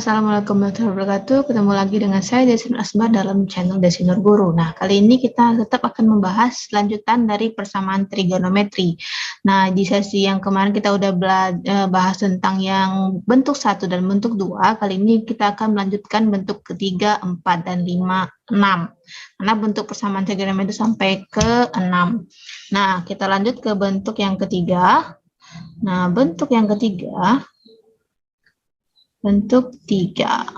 Assalamualaikum warahmatullahi wabarakatuh. Ketemu lagi dengan saya Desin Asbar dalam channel Desinur Guru. Nah, kali ini kita tetap akan membahas lanjutan dari persamaan trigonometri. Nah, di sesi yang kemarin kita udah bahas tentang yang bentuk 1 dan bentuk 2. Kali ini kita akan melanjutkan bentuk ketiga, 4, dan 5, 6. Karena bentuk persamaan trigonometri sampai ke 6. Nah, kita lanjut ke bentuk yang ketiga. Nah, bentuk yang ketiga, bentuk 3.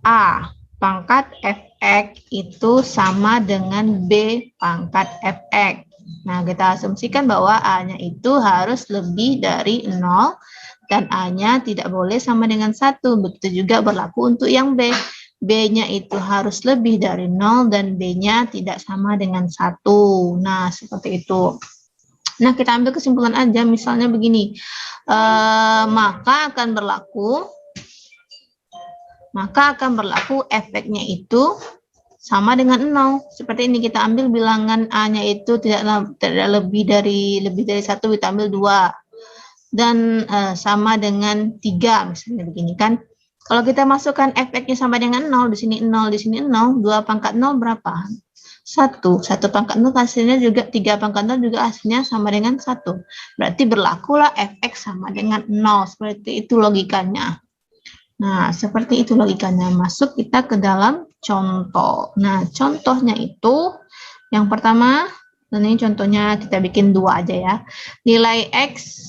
A pangkat fx itu sama dengan B pangkat fx. Nah, kita asumsikan bahwa A-nya itu harus lebih dari 0 dan A-nya tidak boleh sama dengan 1. Begitu juga berlaku untuk yang B. B-nya itu harus lebih dari 0 dan B-nya tidak sama dengan 1. Nah, seperti itu. Nah, kita ambil kesimpulan aja. Misalnya begini. Maka akan berlaku efeknya itu sama dengan 0. Seperti ini, kita ambil bilangan A-nya itu tidak lebih dari 1, kita ambil 2. Dan sama dengan 3, misalnya begini kan. Kalau kita masukkan efeknya sama dengan 0, di sini 0, di sini 0, 2 pangkat 0 berapa? 1. 1 pangkat 0 hasilnya juga 3 pangkat 0 juga hasilnya sama dengan 1. Berarti berlakulah fx sama dengan 0. Seperti itu logikanya. Nah, seperti itu logikanya. Masuk kita ke dalam contoh. Nah, contohnya itu yang pertama, ini contohnya kita bikin 2 aja ya. Nilai X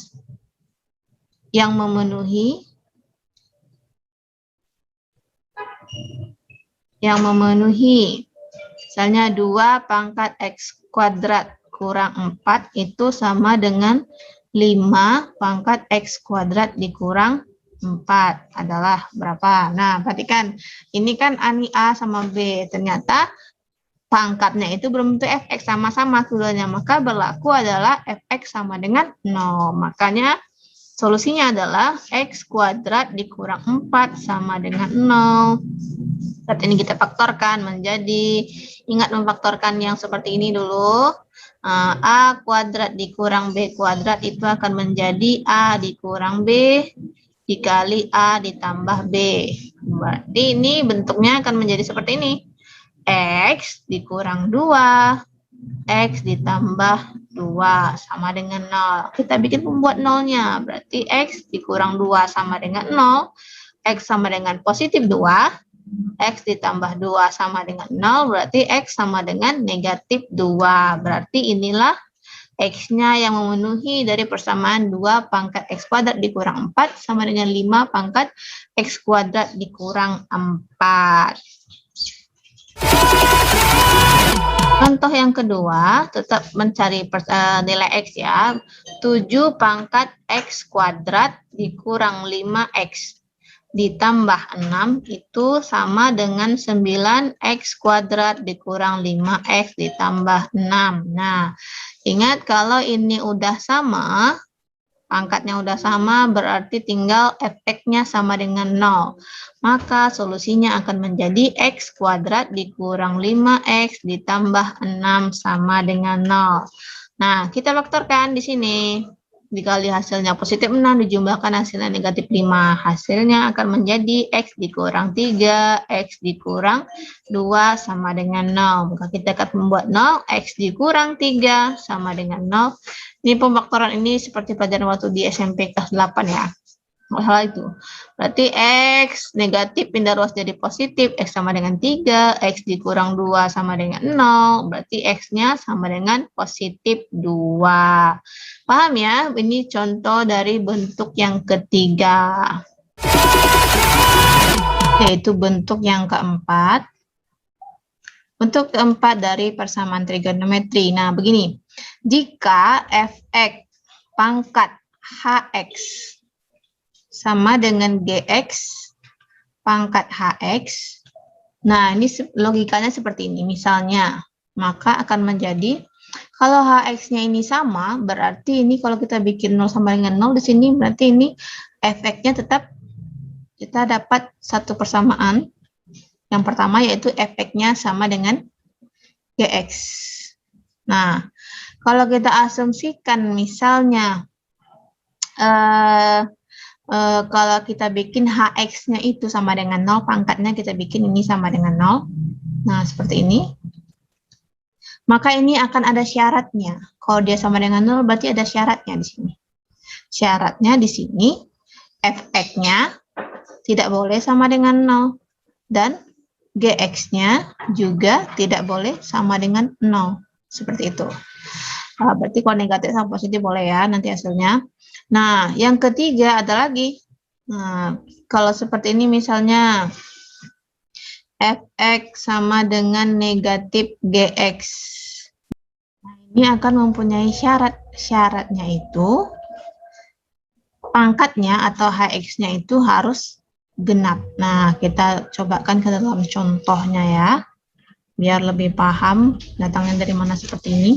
yang memenuhi misalnya 2 pangkat X kuadrat kurang 4 itu sama dengan 5 pangkat X kuadrat dikurang 4 adalah berapa? Nah, perhatikan. Ini kan A sama B. Ternyata pangkatnya itu berbentuk fx, sama-sama keduanya. Maka berlaku adalah fx sama dengan 0. Makanya solusinya adalah X kuadrat dikurang 4 sama dengan 0. Saat ini kita faktorkan menjadi, ingat memfaktorkan yang seperti ini dulu. A kuadrat dikurang B kuadrat itu akan menjadi A dikurang B dikali A ditambah B. Berarti ini bentuknya akan menjadi seperti ini. X dikurang 2, X ditambah 2 sama dengan 0. Kita bikin pembuat nolnya. Berarti X dikurang 2 sama dengan 0. X sama dengan positif 2. X ditambah 2 sama dengan 0. Berarti X sama dengan negatif 2. Berarti inilah X-nya yang memenuhi dari persamaan 2 pangkat X kuadrat dikurang 4 sama dengan 5 pangkat X kuadrat dikurang 4. Contoh yang kedua, tetap mencari nilai X ya. 7 pangkat X kuadrat dikurang 5X ditambah 6 itu sama dengan 9X kuadrat dikurang 5X ditambah 6. Nah, ingat kalau ini udah sama, pangkatnya udah sama, berarti tinggal efeknya sama dengan 0. Maka solusinya akan menjadi X kuadrat dikurang 5X ditambah 6 sama dengan 0. Nah, kita faktorkan di sini. Dikali hasilnya positif 6 dijumlahkan hasilnya negatif 5. Hasilnya akan menjadi X dikurang 3, X dikurang 2 sama dengan 0. Maka kita akan membuat 0, X dikurang 3 sama dengan 0. Ini pemfaktoran ini seperti pelajaran waktu di SMP kelas 8 ya. Hal itu. Berarti X negatif pindah ruas jadi positif. X sama dengan 3. X dikurang 2 sama dengan 0. Berarti X-nya sama dengan positif 2. Paham ya? Ini contoh dari bentuk yang ketiga. Yaitu bentuk yang keempat. Bentuk keempat dari persamaan trigonometri. Nah, begini. Jika fx pangkat hx sama dengan gx pangkat hx. Nah, ini logikanya seperti ini. Misalnya, maka akan menjadi, kalau hx-nya ini sama, berarti ini kalau kita bikin 0 sama dengan 0, di sini berarti ini efeknya tetap kita dapat satu persamaan. Yang pertama yaitu efeknya sama dengan gx. Nah, kalau kita asumsikan misalnya kalau kita bikin HX-nya itu sama dengan 0, pangkatnya kita bikin ini sama dengan 0. Nah, seperti ini. Maka ini akan ada syaratnya. Kalau dia sama dengan 0, berarti ada syaratnya di sini. Syaratnya di sini, Fx-nya tidak boleh sama dengan 0. Dan Gx-nya juga tidak boleh sama dengan 0. Seperti itu. Berarti kalau negatif sama positif boleh ya nanti hasilnya. Nah, yang ketiga ada lagi. Nah, kalau seperti ini misalnya Fx sama dengan negatif Gx. Nah, ini akan mempunyai syarat. Syaratnya itu pangkatnya atau Hx-nya itu harus genap. Nah, kita cobakan ke dalam contohnya ya. Biar lebih paham datangnya dari mana seperti ini.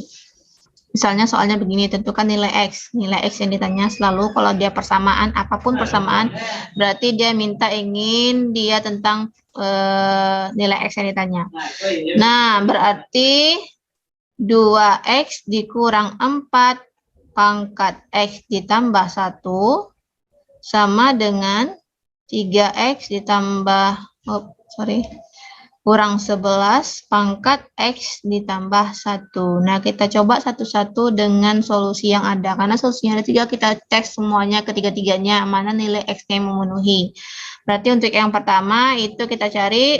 Misalnya soalnya begini, tentukan nilai X. Nilai X yang ditanya selalu kalau dia persamaan, apapun persamaan, berarti dia minta ingin dia tentang nilai X yang ditanya. Nah, berarti 2X dikurang 4 pangkat X ditambah 1 sama dengan 3X ditambah, kurang 11 pangkat X ditambah 1. Nah, kita coba satu-satu dengan solusi yang ada. Karena solusinya ada 3, kita cek semuanya ketiga-tiganya, mana nilai X yang memenuhi. Berarti untuk yang pertama, itu kita cari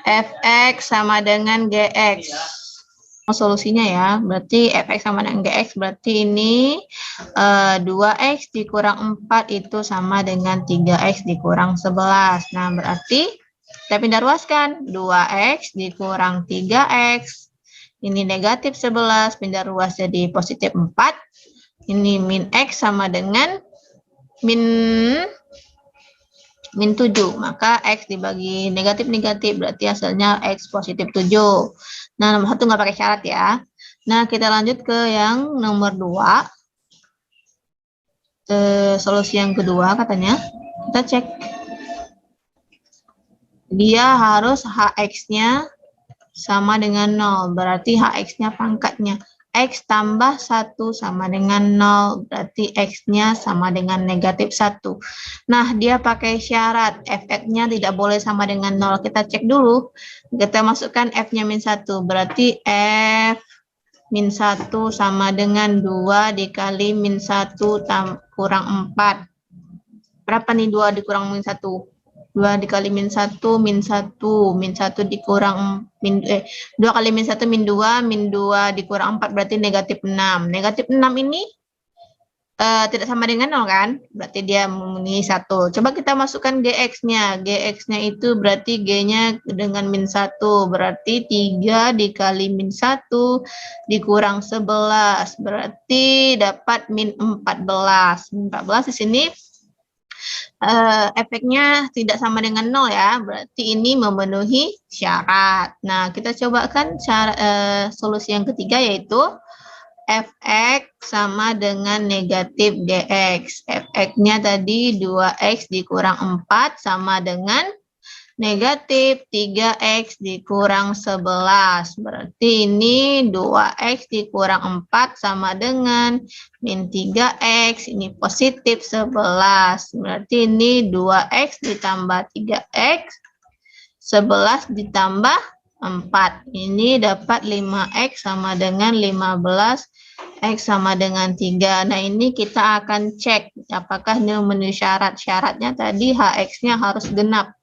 Fx sama dengan Gx. Solusinya ya, berarti Fx sama dengan Gx, berarti ini 2X dikurang 4 itu sama dengan 3X dikurang 11. Nah, berarti kita pindah ruaskan, 2X dikurang 3X. Ini negatif 11, pindah ruas jadi positif 4. Ini min X sama dengan min 7. Maka X dibagi negatif-negatif, berarti hasilnya X positif 7. Nah, nomor 1 nggak pakai syarat ya. Nah, kita lanjut ke yang nomor 2. Solusi yang kedua katanya, kita cek. Dia harus Hx-nya sama dengan 0, berarti Hx-nya pangkatnya. X tambah 1 sama dengan 0, berarti X-nya sama dengan negatif 1. Nah, dia pakai syarat, Fx-nya tidak boleh sama dengan 0. Kita cek dulu, kita masukkan F-nya min 1, berarti F min 1 sama dengan 2 dikali min 1 kurang 4. Berapa nih 2 dikurang min 1? 2 dikali min 1, min 1 dikurang 2 kali min 1 min 2 dikurang 4 berarti negatif 6. Negatif 6 ini tidak sama dengan 0 kan? Berarti dia memenuhi 1. Coba kita masukkan Gx-nya. Gx-nya itu berarti G-nya dengan min 1. Berarti 3 dikali min 1 dikurang 11. Berarti dapat min 14. Min 14 di sini efeknya tidak sama dengan 0 ya, berarti ini memenuhi syarat. Nah, kita cobakan solusi yang ketiga yaitu Fx sama dengan negatif Gx. Fx-nya tadi 2x dikurang 4 sama dengan negatif 3x dikurang 11. Berarti ini 2x dikurang 4 sama dengan min 3x. Ini positif 11. Berarti ini 2x ditambah 3x. 11 ditambah 4. Ini dapat 5x sama dengan 15. X sama dengan 3. Nah, ini kita akan cek apakah ini memenuhi syarat. Syaratnya tadi Hx-nya harus genap.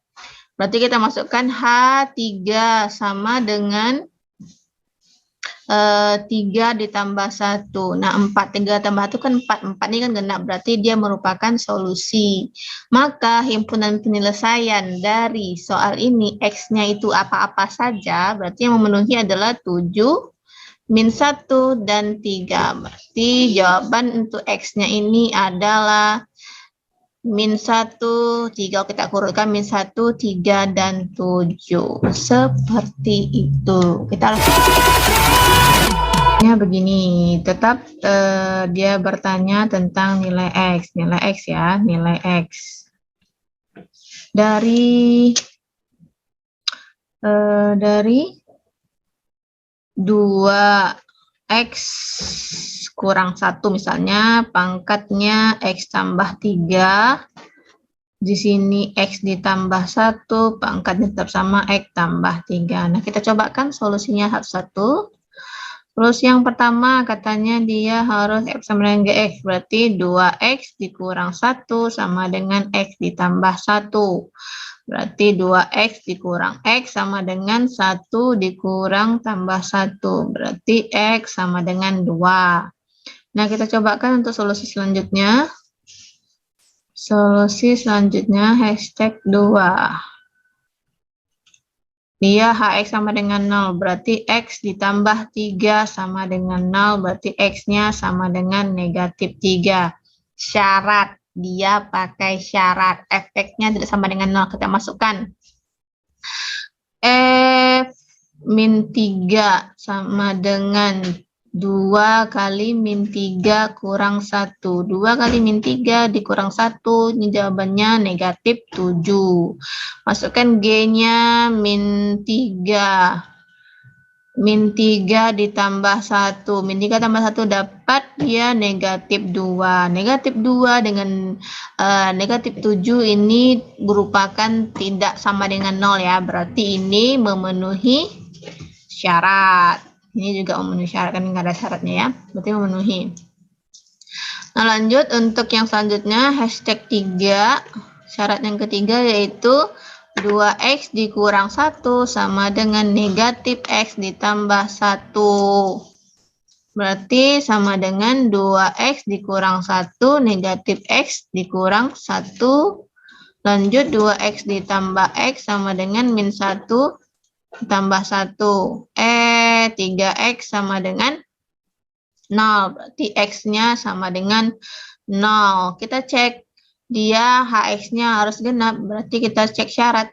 Berarti kita masukkan H3 sama dengan 3 ditambah 1. Nah, 4. 3 tambah 1 kan 4. 4 ini kan genap. Berarti dia merupakan solusi. Maka himpunan penyelesaian dari soal ini, X-nya itu apa-apa saja. Berarti yang memenuhi adalah 7, min 1, dan 3. Berarti jawaban untuk X-nya ini adalah min 1, 3, kita kurutkan min 1, 3, dan 7. Seperti itu. Kita ya begini, tetap dia bertanya tentang nilai X. Nilai X ya, nilai X. Dari 2 X kurang 1 misalnya, pangkatnya X tambah 3. Di sini X ditambah 1, pangkatnya tetap sama, X tambah 3. Nah, kita cobakan solusinya satu-satu. Terus yang pertama katanya dia harus X sama dengan GX. Berarti 2X dikurang 1 sama dengan X ditambah 1. Berarti 2X dikurang X sama dengan 1 dikurang tambah 1. Berarti X sama dengan 2. Nah, kita cobakan untuk solusi selanjutnya. Solusi selanjutnya hashtag 2. Dia HX sama dengan 0, berarti X ditambah 3 sama dengan 0, berarti X-nya sama dengan negatif 3. Syarat, dia pakai syarat. F-X-nya tidak sama dengan 0, kita masukkan. F min 3 sama dengan 2 kali min 3 kurang 1. 2 kali min 3 dikurang 1, ini jawabannya negatif 7. Masukkan G-nya min 3. Min 3 ditambah 1. Min 3 tambah 1 dapat dia negatif 2. Negatif 2 dengan negatif 7 ini merupakan tidak sama dengan 0 ya. Berarti ini memenuhi syarat. Ini juga memenuhi syarat, kan nggak ada syaratnya ya. Berarti memenuhi. Nah, lanjut untuk yang selanjutnya, hashtag 3. Syarat yang ketiga yaitu 2X dikurang 1 sama dengan negatif X ditambah 1. Berarti sama dengan 2X dikurang 1, negatif X dikurang 1. Lanjut 2X ditambah X sama dengan min 1 tambah 1. 3X sama dengan 0. Berarti X-nya sama dengan 0. Kita cek. Dia HX-nya harus genap. Berarti kita cek syarat.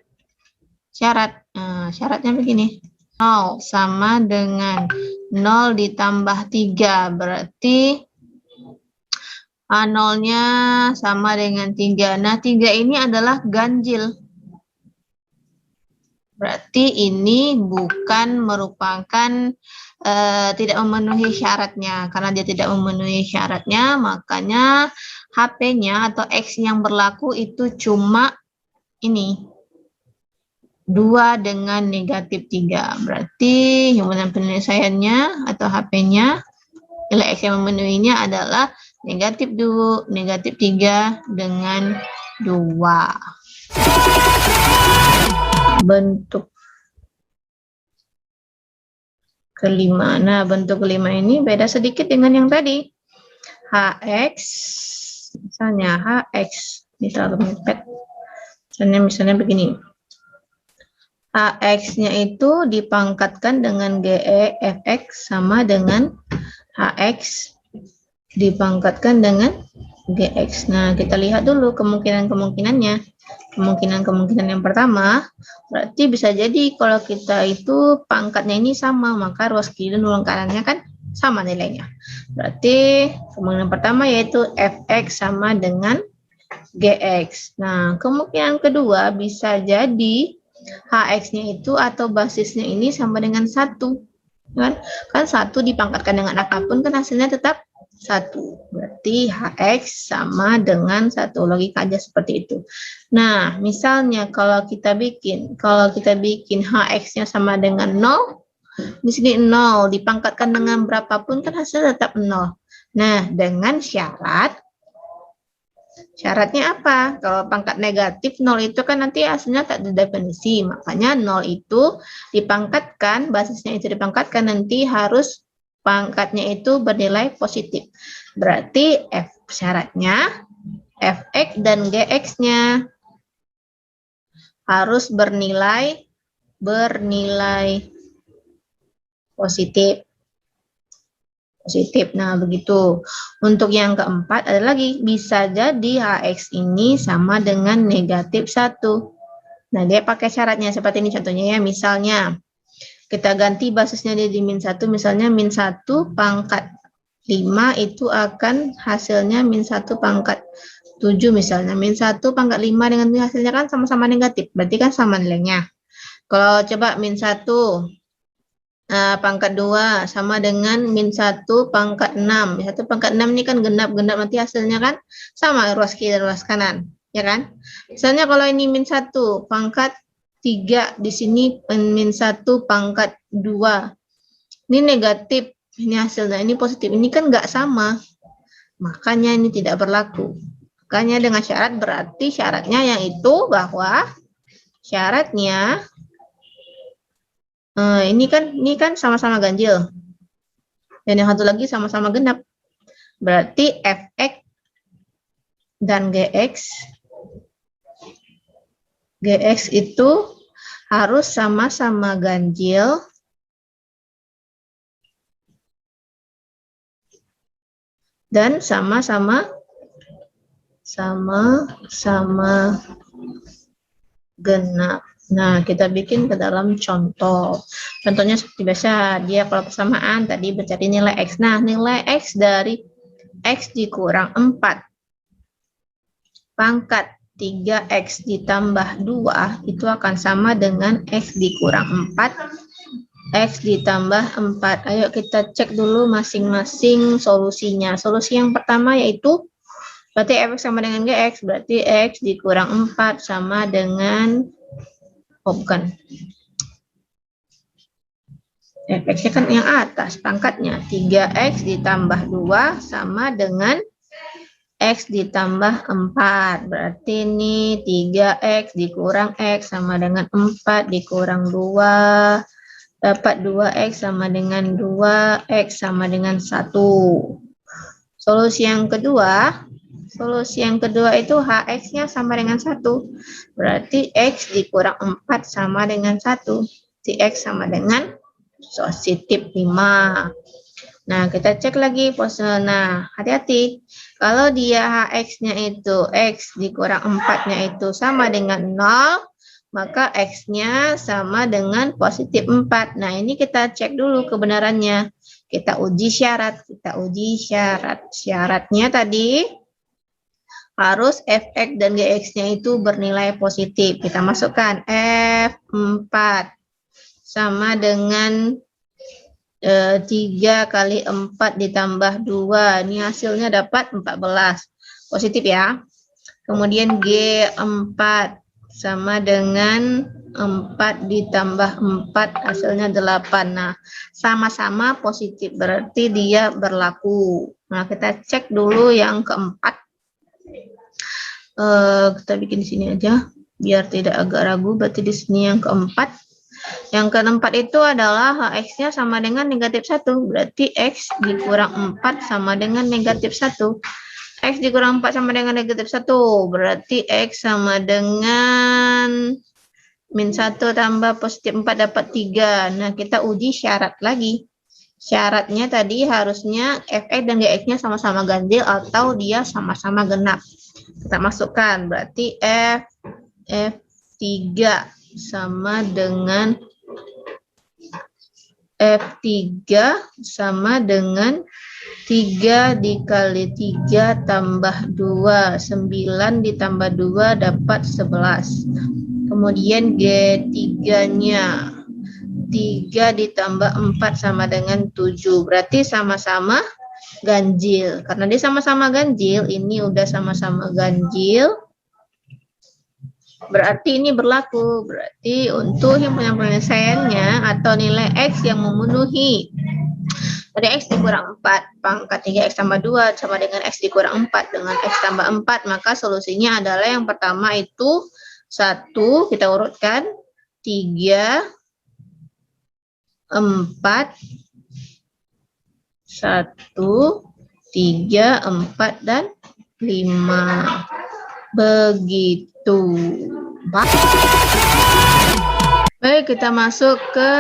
Syaratnya begini. 0 sama dengan 0 ditambah 3. Berarti A0-nya sama dengan 3. Nah, 3 ini adalah ganjil. Berarti ini bukan merupakan tidak memenuhi syaratnya. Karena dia tidak memenuhi syaratnya, makanya HP-nya atau X yang berlaku itu cuma ini. 2 dengan negatif 3. Berarti himpunan penyelesaiannya atau HP-nya, nilai X yang memenuhinya adalah negatif 2, negatif 3 dengan 2. Bentuk kelima. Nah, bentuk kelima ini beda sedikit dengan yang tadi. HX, misalnya HX, ini terlalu mepet. Misalnya begini. HX-nya itu dipangkatkan dengan GE FX sama dengan HX dipangkatkan dengan GX. Nah, kita lihat dulu kemungkinan-kemungkinannya. Kemungkinan yang pertama, berarti bisa jadi kalau kita itu pangkatnya ini sama, maka ruas kiri dan ruang kanannya kan sama nilainya. Berarti kemungkinan pertama yaitu Fx sama dengan Gx. Nah, kemungkinan kedua bisa jadi Hx-nya itu atau basisnya ini sama dengan 1. Kan 1 dipangkatkan dengan apapun kan hasilnya tetap 1. Berarti HX sama dengan 1. Logika aja seperti itu. Nah, misalnya kalau kita bikin HX-nya sama dengan 0, di sini 0 dipangkatkan dengan berapapun kan hasilnya tetap 0. Nah, dengan syaratnya apa? Kalau pangkat negatif 0 itu kan nanti hasilnya tak didefinisi. Makanya 0 itu dipangkatkan, basisnya itu dipangkatkan, nanti harus pangkatnya itu bernilai positif. Berarti syaratnya Fx dan Gx-nya harus bernilai positif. Nah, begitu. Untuk yang keempat ada lagi, bisa jadi Hx ini sama dengan negatif 1. Nah, dia pakai syaratnya seperti ini contohnya ya. Misalnya kita ganti basisnya di min 1, misalnya min 1 pangkat 5 itu akan hasilnya min 1 pangkat 7 misalnya. Min 1 pangkat 5 dengan hasilnya kan sama-sama negatif, berarti kan sama nilainya. Kalau coba min 1 pangkat 2 sama dengan min 1 pangkat 6. 1 pangkat 6 ini kan genap-genap, nanti hasilnya kan sama ruas kiri dan ruas kanan, ya kan? Misalnya kalau ini min 1 pangkat 3, di sini min 1 pangkat 2. Ini negatif, ini hasilnya, ini positif, ini kan nggak sama. Makanya ini tidak berlaku. Makanya dengan syarat, berarti syaratnya yang itu bahwa syaratnya ini kan sama-sama ganjil. Dan yang satu lagi sama-sama genap. Berarti fx dan gx itu harus sama-sama ganjil dan sama-sama genap. Nah, kita bikin ke dalam contoh. Contohnya seperti biasa, dia kalau persamaan tadi mencari nilai X. Nah, nilai X dari X dikurang 4 pangkat 3X ditambah 2 itu akan sama dengan X dikurang 4 X ditambah 4. Ayo kita cek dulu masing-masing solusinya. Solusi yang pertama yaitu berarti fx sama dengan gx, berarti x dikurang 4 sama dengan, bukan, fx-nya kan yang atas, pangkatnya 3x ditambah 2 sama dengan x ditambah 4. Berarti ini 3x dikurang x sama dengan 4 dikurang 2. Dapat 2x sama dengan 2x sama dengan 1. Solusi yang kedua itu hx-nya sama dengan 1. Berarti x dikurang 4 sama dengan 1. Si x sama dengan positif 5. Nah, kita cek lagi pose. Nah, hati-hati. Kalau dia hx-nya itu x dikurang 4-nya itu sama dengan 0, maka x-nya sama dengan positif 4. Nah, ini kita cek dulu kebenarannya. Kita uji syarat. Syaratnya tadi harus fx dan gx-nya itu bernilai positif. Kita masukkan f4 sama dengan 3 kali 4 ditambah 2. Ini hasilnya dapat 14. Positif ya. Kemudian G4 sama dengan 4 ditambah 4 hasilnya 8. Nah, sama-sama positif berarti dia berlaku. Nah, kita cek dulu yang keempat. Kita bikin di sini aja biar tidak agak ragu. Berarti di sini yang keempat. Yang keempat itu adalah x-nya sama dengan negatif 1. Berarti x dikurang 4 sama dengan negatif 1. X dikurang 4 sama dengan negatif 1. Berarti x sama dengan min 1 tambah positif 4 dapat 3. Nah, kita uji syarat lagi. Syaratnya tadi harusnya fx dan gx-nya sama-sama ganjil atau dia sama-sama genap. Kita masukkan. Berarti F3 sama dengan F3 sama dengan 3 dikali 3 tambah 2. 9 ditambah 2 dapat 11. Kemudian G3-nya 3 ditambah 4 sama dengan 7. Berarti sama-sama ganjil. Karena dia sama-sama ganjil, ini udah sama-sama ganjil. Berarti ini berlaku. Berarti untuk yang penyelesaiannya atau nilai X yang memenuhi dari X dikurang 4, pangkat 3X tambah 2 sama dengan X dikurang 4 dengan X tambah 4, maka solusinya adalah yang pertama itu 1, kita urutkan 3, 4, 1, 3, 4, dan 5. Begitu. Baik, kita masuk ke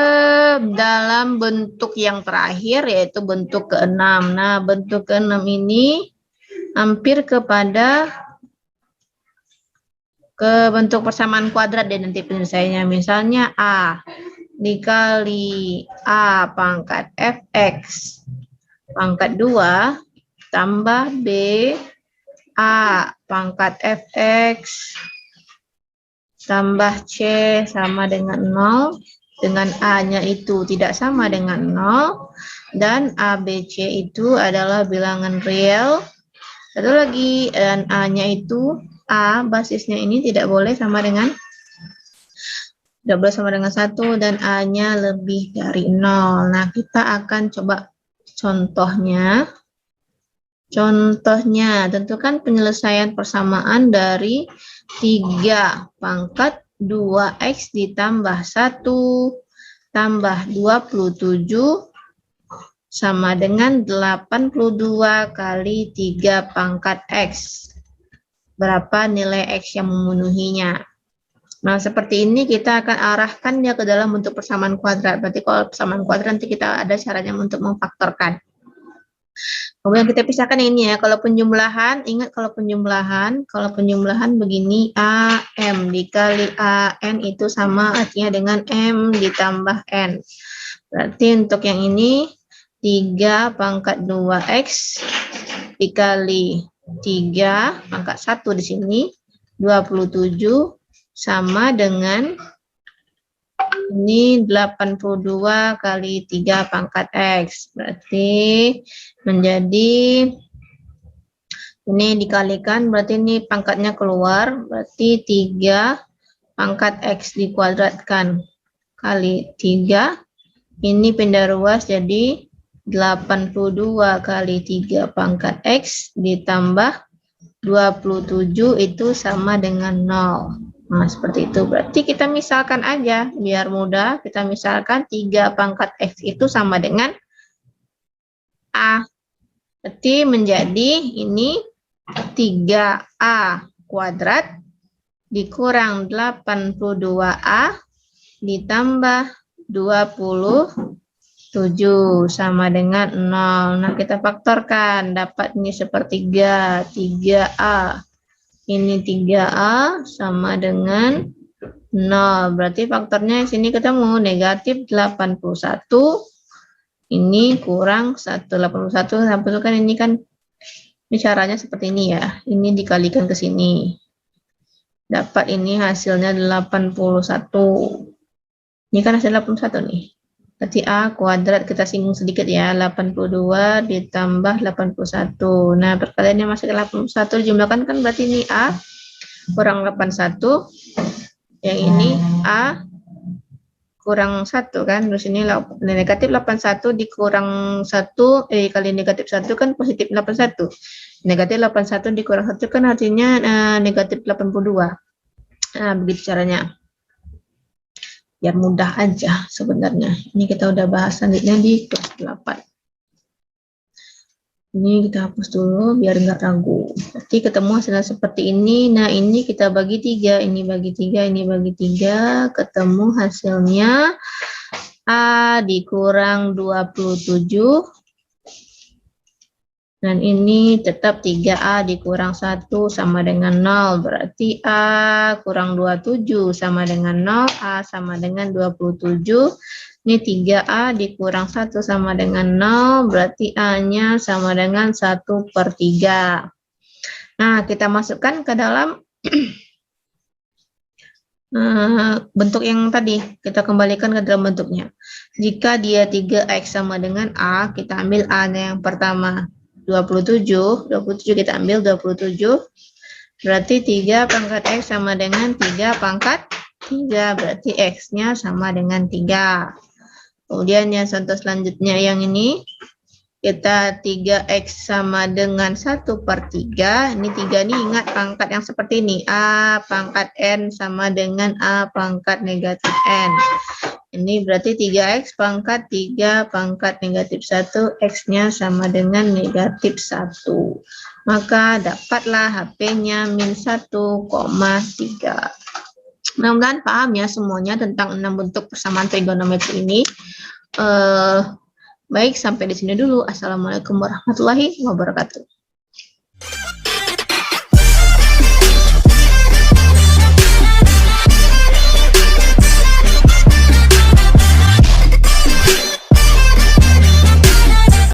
dalam bentuk yang terakhir, yaitu bentuk ke-6. Nah, bentuk ke-6 ini hampir kepada ke bentuk persamaan kuadrat deh nanti penyelesaiannya. Misalnya A dikali A pangkat fx pangkat 2 tambah B A pangkat fx tambah C sama dengan 0 dengan A-nya itu tidak sama dengan 0, dan A, B, C itu adalah bilangan real. Satu lagi, dan A-nya itu, A basisnya ini tidak boleh sama dengan 1 dan A-nya lebih dari 0. Nah, kita akan coba contohnya. Contohnya, tentukan penyelesaian persamaan dari 3 pangkat 2x ditambah 1 tambah 27 sama dengan 82 kali 3 pangkat x. Berapa nilai x yang memenuhinya? Nah, seperti ini kita akan arahkan dia ke dalam bentuk persamaan kuadrat. Berarti kalau persamaan kuadrat nanti kita ada caranya untuk memfaktorkan. Kemudian kita pisahkan ini ya, kalau penjumlahan, ingat kalau penjumlahan begini, AM dikali AN itu sama artinya dengan M ditambah N. Berarti untuk yang ini, 3 pangkat 2X dikali 3 pangkat 1 di sini, 27 sama dengan ini 82 kali 3 pangkat X. Berarti menjadi ini dikalikan, berarti ini pangkatnya keluar. Berarti 3 pangkat X dikuadratkan kali 3. Ini pindah ruas jadi 82 kali 3 pangkat X ditambah 27 itu sama dengan 0. Nah, seperti itu. Berarti kita misalkan aja, biar mudah. Kita misalkan 3 pangkat X itu sama dengan A. Berarti menjadi ini 3A kuadrat dikurang 82A ditambah 27 sama dengan 0. Nah, kita faktorkan. Dapat ini sepertiga, 3A. Ini 3A sama dengan 0. Berarti faktornya di sini ketemu negatif 81. Ini kurang 181. Sampai kan ini kan ini caranya seperti ini ya. Ini dikalikan ke sini. Dapat ini hasilnya 81. Ini kan hasil 81 nih. Berarti A kuadrat kita singgung sedikit ya. 82 ditambah 81. Nah, perkaliannya masih ke 81 dijumlahkan kan berarti ini A kurang 81. Yang ini A kurang 1 kan. Terus ini negatif 81 dikurang 1 kali negatif 1 kan positif 81. Negatif 81 dikurang 1 kan artinya negatif 82. Nah, begitu caranya. Biar mudah aja sebenarnya. Ini kita udah bahas selanjutnya di kelas 8. Ini kita hapus dulu biar nggak ragu. Berarti ketemu hasilnya seperti ini. Nah, ini kita bagi 3, ini bagi 3, ini bagi 3. Ketemu hasilnya A dikurang 27. Dan ini tetap 3A dikurang 1 sama dengan 0. Berarti A kurang 27 sama dengan 0. A sama dengan 27. Ini 3A dikurang 1 sama dengan 0. Berarti A-nya sama dengan 1/3. Nah, kita masukkan ke dalam bentuk yang tadi. Kita kembalikan ke dalam bentuknya. Jika dia 3X sama dengan A, kita ambil A-nya yang pertama. 27 kita ambil 27, berarti 3 pangkat X sama dengan 3 pangkat 3, berarti X-nya sama dengan 3. Kemudian yang contoh selanjutnya yang ini, kita 3X sama dengan 1/3, ini 3 ini ingat pangkat yang seperti ini, A pangkat N sama dengan A pangkat negatif N. Ini berarti 3X pangkat 3 pangkat negatif 1, X-nya sama dengan negatif 1. Maka dapatlah HP-nya min 1,3. Mudah-mudahan paham ya semuanya tentang 6 bentuk persamaan trigonometri ini. Baik, sampai di sini dulu. Assalamualaikum warahmatullahi wabarakatuh.